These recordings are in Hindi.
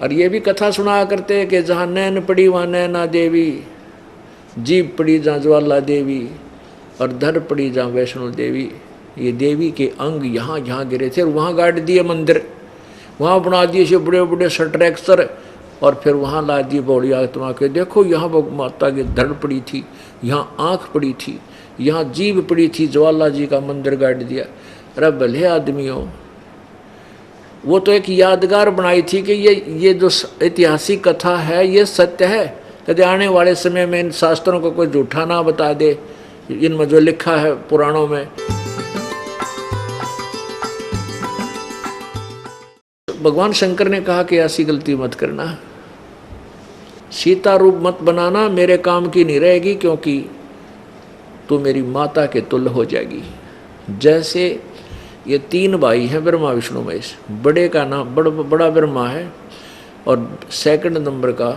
और ये भी कथा सुना करते हैं कि जहाँ नैन पड़ी वहाँ नैना देवी, जीभ पड़ी जहाँ ज्वाला देवी, और धर पड़ी जहाँ वैष्णो देवी। ये देवी के अंग यहाँ यहाँ गिरे थे और वहाँ गाड़ दिए मंदिर, वहाँ बना दिए से बड़े बड़े स्ट्रक्चर, और फिर वहाँ ला दिए बौड़ी आत्मा के। देखो यहाँ माता की धड़ पड़ी थी, यहाँ आँख पड़ी थी, यहाँ जीभ पड़ी थी, ज्वाला जी का मंदिर गाड़ दिया। अरे भले आदमियों, वो तो एक यादगार बनाई थी कि ये जो ऐतिहासिक कथा है ये सत्य है। कभी आने वाले समय में इन शास्त्रों को कोई झूठा ना बता दे, इनमें जो लिखा है पुराणों में। भगवान शंकर ने कहा कि ऐसी गलती मत करना, सीता रूप मत बनाना, मेरे काम की नहीं रहेगी, क्योंकि तू मेरी माता के तुल्य हो जाएगी। जैसे ये तीन भाई हैं ब्रह्मा विष्णु महेश, बड़े का नाम बड़ा ब्रह्मा है, और सेकंड नंबर का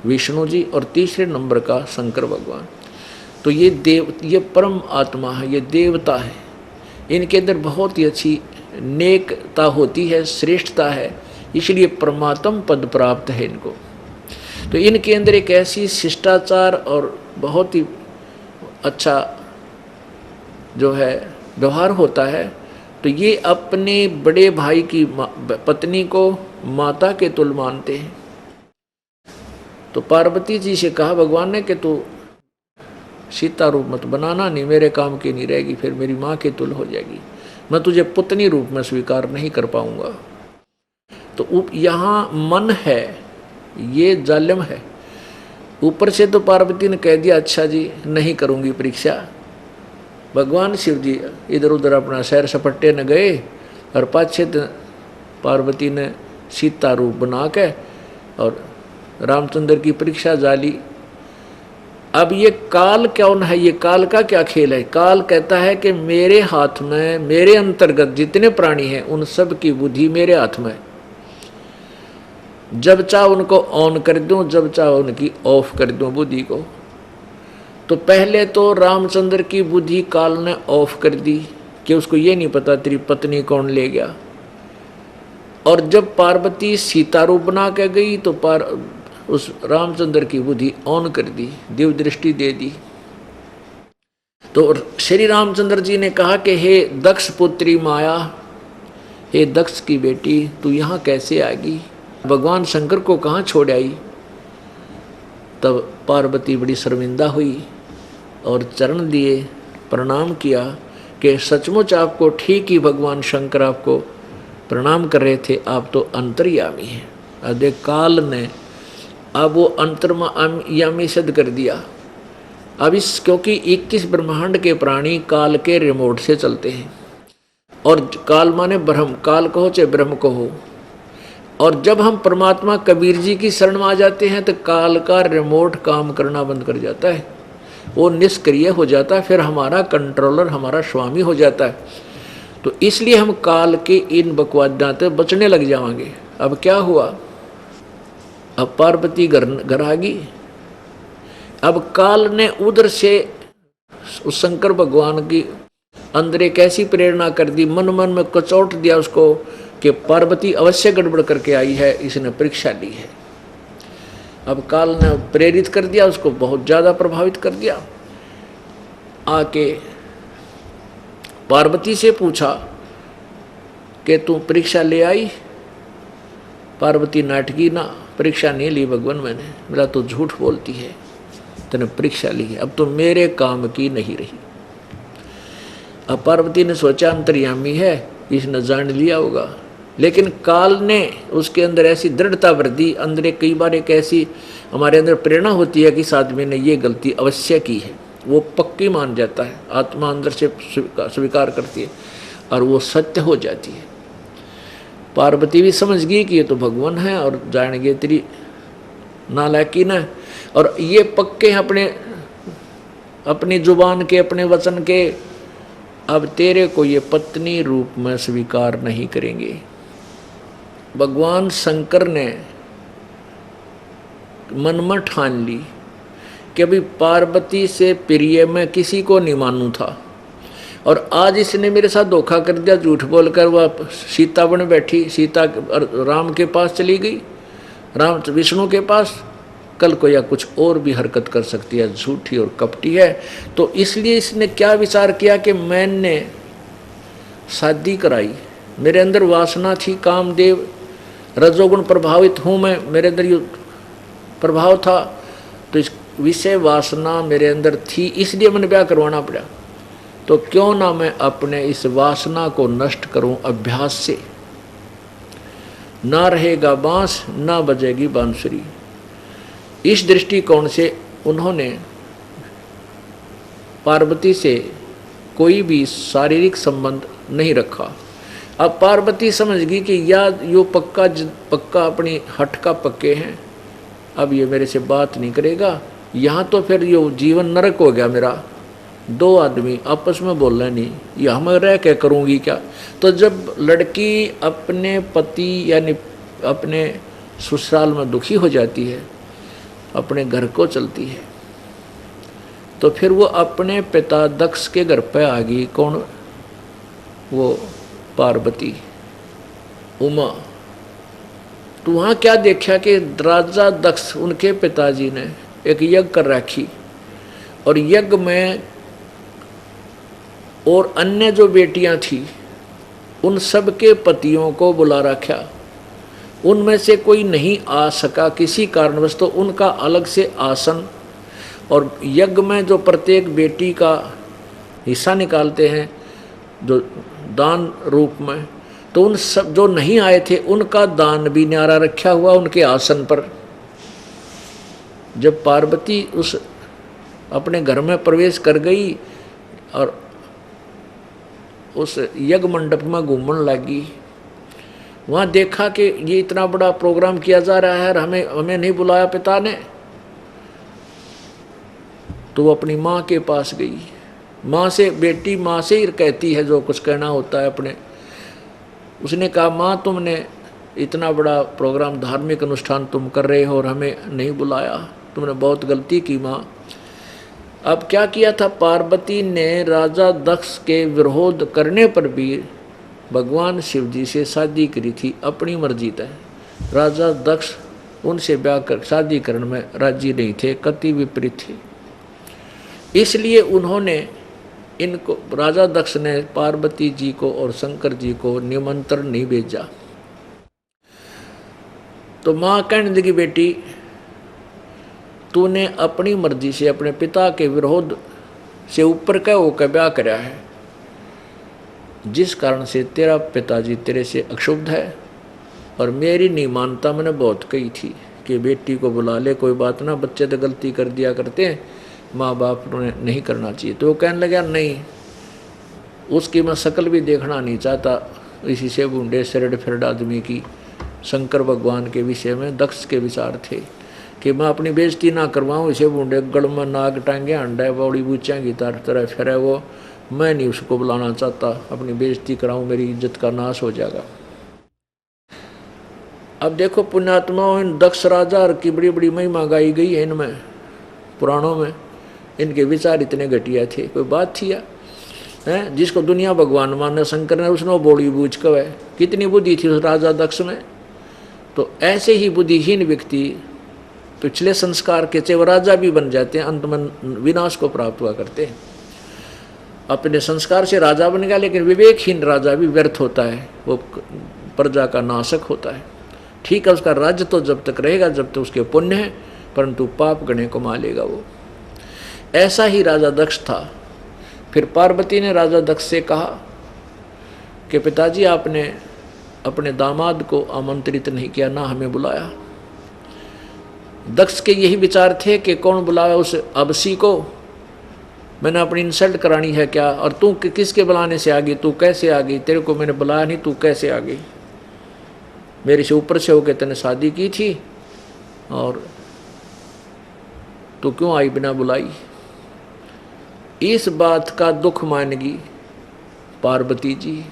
विष्णु जी, और तीसरे नंबर का शंकर भगवान। तो ये परम आत्मा है, ये देवता है, इनके अंदर बहुत ही अच्छी नेकता होती है, श्रेष्ठता है, इसलिए परमात्म पद प्राप्त है इनको। तो इनके अंदर एक ऐसी शिष्टाचार और बहुत ही अच्छा जो है व्यवहार होता है। तो ये अपने बड़े भाई की पत्नी को माता के तुल्य मानते हैं। तो पार्वती जी से कहा भगवान ने कि तू सीता रूप मत बनाना, नहीं मेरे काम की नहीं रहेगी, फिर मेरी माँ के तुल्य हो जाएगी, मैं तुझे पुतनी रूप में स्वीकार नहीं कर पाऊंगा। तो यहाँ मन है, ये जालिम है। ऊपर से तो पार्वती ने कह दिया अच्छा जी नहीं करूंगी परीक्षा। भगवान शिव जी इधर उधर अपना सैर सपट्टे न गए, और पाछे पार्वती ने सीता रूप बना के और रामचंद्र की परीक्षा जाली। अब ये काल कौन है, ये काल का क्या खेल है? काल कहता है कि मेरे हाथ में, मेरे अंतर्गत जितने प्राणी हैं उन सब की बुद्धि मेरे हाथ में, जब चाह उनको ऑन कर दूं, जब चाह उनकी ऑफ कर दूं बुद्धि को। तो पहले तो रामचंद्र की बुद्धि काल ने ऑफ कर दी कि उसको ये नहीं पता तेरी पत्नी कौन ले गया। और जब पार्वती सीता रूप बना के गई तो उस रामचंद्र की बुद्धि ऑन कर दी, दिव्य दृष्टि दे दी। तो श्री रामचंद्र जी ने कहा कि हे दक्ष पुत्री माया, हे दक्ष की बेटी, तू यहाँ कैसे आ गई? भगवान शंकर को कहाँ छोड़ आई? तब पार्वती बड़ी शर्मिंदा हुई और चरण दिए, प्रणाम किया कि सचमुच आपको ठीक ही भगवान शंकर आपको प्रणाम कर रहे थे, आप तो अंतर्यामी हैं। अरे काल ने अब वो अंतर्यामी सिद्ध कर दिया। अब इस क्योंकि 21 ब्रह्मांड के प्राणी काल के रिमोट से चलते हैं, और काल माने ब्रह्म, काल कहो चाहे ब्रह्म कहो। और जब हम परमात्मा कबीर जी की शरण में आ जाते हैं तो काल का रिमोट काम करना बंद कर जाता है, वो निष्क्रिय हो जाता है, फिर हमारा कंट्रोलर, हमारा स्वामी हो जाता है। तो इसलिए हम काल के इन बकवादां से बचने लग जाएंगे। अब क्या हुआ? अब पार्वती घर आ गई। अब काल ने उधर से उस शंकर भगवान की अंदर एक ऐसी प्रेरणा कर दी, मन मन में कचोट दिया उसको कि पार्वती अवश्य गड़बड़ करके आई है, इसने परीक्षा ली है। अब काल ने प्रेरित कर दिया उसको, बहुत ज़्यादा प्रभावित कर दिया। आके पार्वती से पूछा कि तू परीक्षा ले आई? पार्वती नाटकी ना, परीक्षा नहीं ली भगवान मैंने, मेरा तो झूठ बोलती है, तूने परीक्षा ली है, अब तो मेरे काम की नहीं रही। अब पार्वती ने सोचा अंतर्यामी है, इसने जान लिया होगा, लेकिन काल ने उसके अंदर ऐसी दृढ़ता भर दी। अंदर कई बार एक ऐसी हमारे अंदर प्रेरणा होती है कि इस आदमी ने ये गलती अवश्य की है, वो पक्की मान जाता है, आत्मा अंदर से स्वीकार करती है और वो सत्य हो जाती है। पार्वती भी समझ गई कि ये तो भगवान है और जान गए तेरी नालायकी न, और ये पक्के अपनी जुबान के, अपने वचन के, अब तेरे को ये पत्नी रूप में स्वीकार नहीं करेंगे। भगवान शंकर ने मन में ठान ली कि अभी पार्वती से प्रिय मैं किसी को नहीं मानू था, और आज इसने मेरे साथ धोखा कर दिया, झूठ बोलकर वह सीता बन बैठी, सीता राम के पास चली गई, राम विष्णु के पास, कल को या कुछ और भी हरकत कर सकती है, झूठी और कपटी है। तो इसलिए इसने क्या विचार किया कि मैंने शादी कराई, मेरे अंदर वासना थी, कामदेव रजोगुण प्रभावित हूँ मैं, मेरे अंदर ये प्रभाव था, तो इस विषय वासना मेरे अंदर थी, इसलिए मैंने ब्याह करवाना पड़ा। तो क्यों ना मैं अपने इस वासना को नष्ट करूं अभ्यास से। ना रहेगा बांस ना बजेगी बांसुरी। इस दृष्टिकोण से उन्होंने पार्वती से कोई भी शारीरिक संबंध नहीं रखा। अब पार्वती समझ गई कि या यो पक्का अपनी हट का पक्के हैं, अब ये मेरे से बात नहीं करेगा, यहाँ तो फिर यो जीवन नरक हो गया मेरा। दो आदमी आपस में बोल रहे नहीं, यहाँ मैं रह के करूँगी क्या। तो जब लड़की अपने पति यानी अपने ससुराल में दुखी हो जाती है, अपने घर को चलती है, तो फिर वो अपने पिता दक्ष के घर पे आ गई। कौन? वो पार्वती, उमा। तो वहाँ क्या देखा कि राजा दक्ष उनके पिताजी ने एक यज्ञ कर रखी, और यज्ञ में और अन्य जो बेटियां थी उन सब के पतियों को बुला रखा। उनमें से कोई नहीं आ सका किसी कारणवश, तो उनका अलग से आसन, और यज्ञ में जो प्रत्येक बेटी का हिस्सा निकालते हैं जो दान रूप में, तो उन सब जो नहीं आए थे उनका दान भी न्यारा रखा हुआ उनके आसन पर। जब पार्वती उस अपने घर में प्रवेश कर गई और उस यज्ञ मंडप में घूमने लगी, वहाँ देखा कि ये इतना बड़ा प्रोग्राम किया जा रहा है और हमें नहीं बुलाया पिता ने। तो वो अपनी माँ के पास गई। माँ से, बेटी माँ से ही कहती है जो कुछ कहना होता है अपने। उसने कहा, माँ तुमने इतना बड़ा प्रोग्राम, धार्मिक अनुष्ठान तुम कर रहे हो और हमें नहीं बुलाया, तुमने बहुत गलती की माँ। अब क्या किया था, पार्वती ने राजा दक्ष के विरोध करने पर भी भगवान शिव जी से शादी करी थी अपनी मर्जी तय। राजा दक्ष उनसे ब्याह कर शादी करने में राजी नहीं थे, कति विपरीत थे। इसलिए उन्होंने इनको, राजा दक्ष ने पार्वती जी को और शंकर जी को निमंत्रण नहीं भेजा। तो माँ कहने लगी, बेटी तूने अपनी मर्जी से अपने पिता के विरोध से ऊपर का होकर ब्याह कराया है, जिस कारण से तेरा पिताजी तेरे से अक्षुब्ध है। और मेरी नहीं मानता, मैंने बहुत कही थी कि बेटी को बुला ले, कोई बात ना, बच्चे तो गलती कर दिया करते हैं, माँ बाप ने नहीं करना चाहिए। तो वो कहने लगा, नहीं, उसकी मैं शक्ल भी देखना नहीं चाहता। इसी से बूढ़े सरेड फिरड आदमी की शंकर भगवान के विषय में दक्ष के विचार थे कि मैं अपनी बेइज्जती ना करवाऊँ। इसे बूढ़े गड़ में नाग टांगे अंडा बौड़ी बूचेंगी तरह फिर है वो, मैं नहीं उसको बुलाना चाहता, अपनी बेइज्जती कराऊँ, मेरी इज्जत का नाश हो जाएगा। अब देखो पुण्यात्माओं, इन दक्ष राजा की बड़ी बड़ी महिमा गाई गई है इनमें पुराणों में। इनके विचार इतने घटिया थे, कोई बात थी या है? जिसको दुनिया भगवान माने शंकर ने, उसने बौड़ी बूझ कर है, कितनी बुद्धि थी उस राजा दक्ष में। तो ऐसे ही बुद्धिहीन व्यक्ति पिछले संस्कार के चाहे वो राजा भी बन जाते हैं, अंत में विनाश को प्राप्त हुआ करते हैं। अपने संस्कार से राजा बन गया, लेकिन विवेकहीन राजा भी व्यर्थ होता है, वो प्रजा का नाशक होता है। ठीक है, उसका राज्य तो जब तक रहेगा जब तक उसके पुण्य है, परंतु पाप गणे को मा लेगा वो। ऐसा ही राजा दक्ष था। फिर पार्वती ने राजा दक्ष से कहा कि पिताजी आपने अपने दामाद को आमंत्रित नहीं किया, ना हमें बुलाया। दक्ष के यही विचार थे कि कौन बुलाया उस अबसी को, मैंने अपनी इंसल्ट करानी है क्या, और तू किसके बुलाने से आ गई, तू कैसे आ गई, तेरे को मैंने बुलाया नहीं, तू कैसे आ गई, मेरे से ऊपर से होकर तूने शादी की थी और तू क्यों आई बिना बुलाई। इस बात का दुख मानेगी पार्वती जी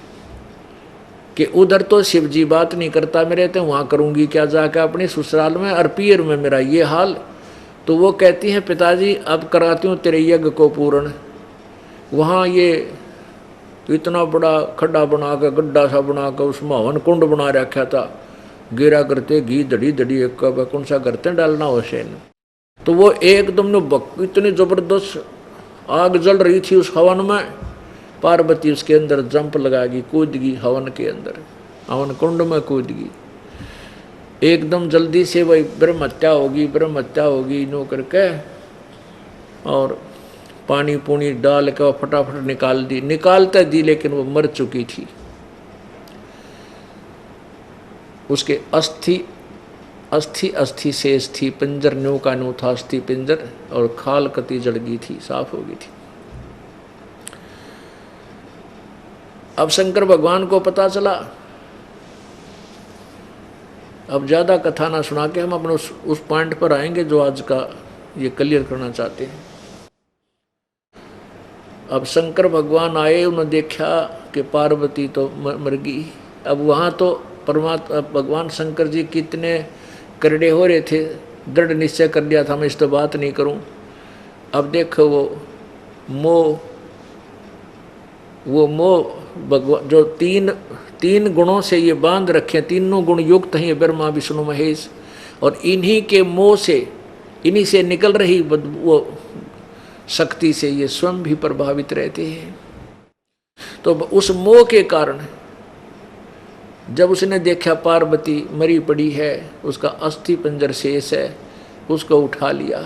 कि उधर तो शिव जी बात नहीं करता मेरे, तो वहाँ करूँगी क्या जाकर अपने ससुराल में, और पीर में मेरा ये हाल। तो वो कहती हैं, पिताजी अब कराती हूँ तेरे यज्ञ को पूर्ण। वहाँ ये इतना बड़ा खड्डा बना कर, गड्ढा सा बना कर, उसमें हवन कुंड बना रखा था, गिरा करते घी धड़ी धड़ी एक कप कौन सा करते डालना हो सेन। तो वो एकदम ने इतनी जबरदस्त आग जल रही थी उस हवन में, पार्वती उसके अंदर जंप लगाएगी, कूद गई हवन के अंदर, हवन कुंड में कूद गई। एकदम जल्दी से वही ब्रह्म हत्या होगी नो करके, और पानी पूनी डाल के फटाफट निकालता दी, लेकिन वो मर चुकी थी। उसके अस्थि शेष थी, पिंजर न्यू का न्यू था अस्थि पिंजर, और खाल कति जड़ गई थी, साफ हो गई थी। अब शंकर भगवान को पता चला। अब ज्यादा कथा ना सुना के हम अपने उस पॉइंट पर आएंगे जो आज का ये क्लियर करना चाहते हैं। अब शंकर भगवान आए, उन्होंने देखा कि पार्वती तो मर गई। अब वहाँ तो परमात्मा भगवान शंकर जी कितने करड़े हो रहे थे, दृढ़ निश्चय कर लिया था मैं इस तो बात नहीं करूं। अब देखो वो मोह भगवान जो तीन गुणों से ये बांध रखे, तीनों गुण युक्त हैं ब्रह्मा विष्णु महेश, और इन्हीं के मोह से, इन्हीं से निकल रही वो शक्ति से ये स्वयं भी प्रभावित रहते हैं। तो उस मोह के कारण जब उसने देखा पार्वती मरी पड़ी है, उसका अस्थि पंजर शेष है, उसको उठा लिया।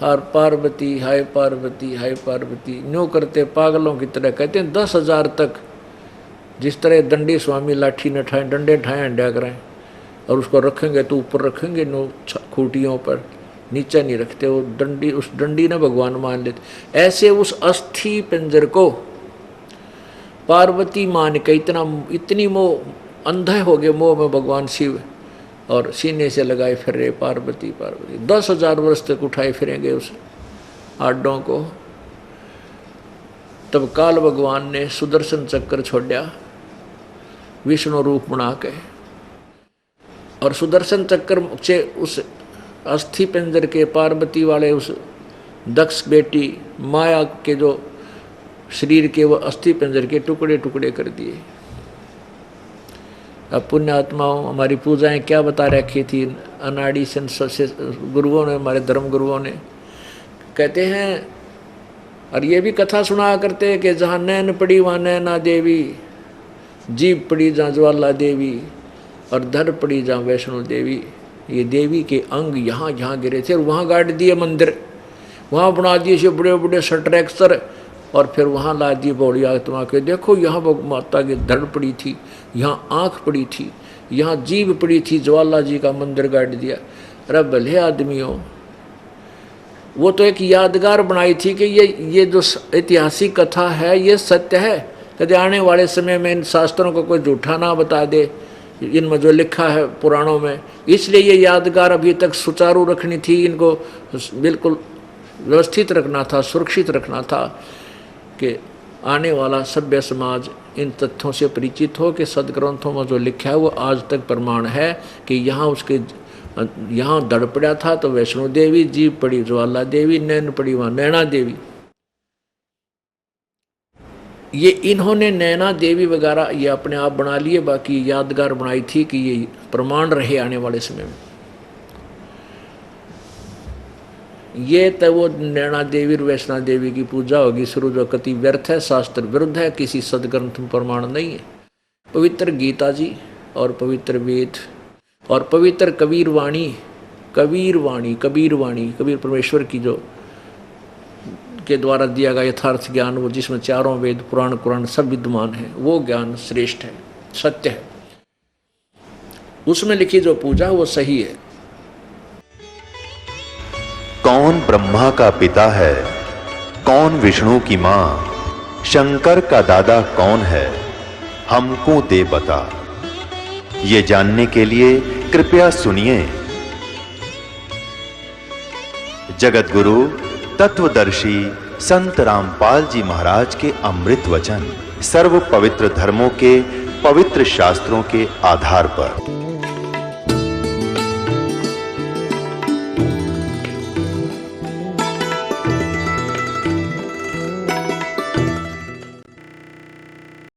हाय पार्वती हाय पार्वती हाय पार्वती न्यू करते पागलों की तरह कहते हैं 10,000 तक, जिस तरह दंडी स्वामी लाठी न ठाए डंडे ठाए अंडा कराएं, और उसको रखेंगे तो ऊपर रखेंगे नो खूटियों पर, नीचे नहीं रखते। वो डंडी, उस डंडी ने भगवान मान लेते। ऐसे उस अस्थि पिंजर को पार्वती मान के इतनी मोह अंधे हो गए मोह में भगवान शिव, और सीने से लगाए फिर रहे पार्वती 10,000 वर्ष तक उठाए फिरेंगे उस आड्डों को। तब काल भगवान ने सुदर्शन चक्र छोड़ा विष्णु रूप बना के, और सुदर्शन चक्र से उस अस्थि पिंजर के पार्वती वाले उस दक्ष बेटी माया के जो शरीर के वो अस्थि पिंजर के टुकड़े टुकड़े कर दिए। अब पुण्यात्माओं हमारी पूजाएं क्या बता रखी थी अनाड़ी से गुरुओं ने, हमारे धर्म गुरुओं ने, कहते हैं, और ये भी कथा सुना करते हैं कि जहाँ नैन पड़ी वहाँ नैना देवी, जीभ पड़ी जहाँ ज्वाला देवी, और धर पड़ी जहाँ वैष्णो देवी। ये देवी के अंग यहाँ यहाँ गिरे थे, और वहाँ गाड़ दिए मंदिर, वहाँ बना दिए से बड़े बड़े स्ट्रक्चर, और फिर वहाँ ला दिए बौड़ी आत्मा के। देखो यहाँ माता की धड़ पड़ी थी, यहाँ आँख पड़ी थी, यहाँ जीभ पड़ी थी, ज्वाला जी का मंदिर गाड़ दिया। अरे भले आदमियों, वो तो एक यादगार बनाई थी कि ये जो ऐतिहासिक कथा है ये सत्य है, कभी आने वाले समय में इन शास्त्रों को कोई झूठा ना बता दे, इनमें जो लिखा है पुराणों में। इसलिए ये यादगार अभी तक सुचारू रखनी थी, इनको बिल्कुल व्यवस्थित रखना था, सुरक्षित रखना था, कि आने वाला सभ्य समाज इन तथ्यों से परिचित हो कि सदग्रंथों में जो लिखा है वो आज तक प्रमाण है कि यहाँ दड़ पड़ा था तो वैष्णो देवी, जीभ पड़ी ज्वाला देवी, नैन पड़ी वहाँ नैना देवी। ये इन्होंने नैना देवी वगैरह ये अपने आप बना लिए, बाकी यादगार बनाई थी कि ये प्रमाण रहे आने वाले समय में। ये तो वो नैना देवी और वैष्णो देवी की पूजा होगी शुरू, जो कति व्यर्थ है, शास्त्र विरुद्ध है, किसी सदग्रंथ में प्रमाण नहीं है। पवित्र गीता जी और पवित्र वेद और पवित्र कबीर वाणी, कबीर परमेश्वर की जो के द्वारा दिया गया यथार्थ ज्ञान, वो जिसमें चारों वेद पुराण कुरान सब विद्यमान है, वो ज्ञान श्रेष्ठ है, सत्य है। उसमें लिखी जो पूजा वो सही है। कौन ब्रह्मा का पिता है, कौन विष्णु की मां, शंकर का दादा कौन है, हमको दे बता। ये जानने के लिए कृपया सुनिए जगत गुरु तत्वदर्शी संत रामपाल जी महाराज के अमृत वचन, सर्व पवित्र धर्मों के पवित्र शास्त्रों के आधार पर।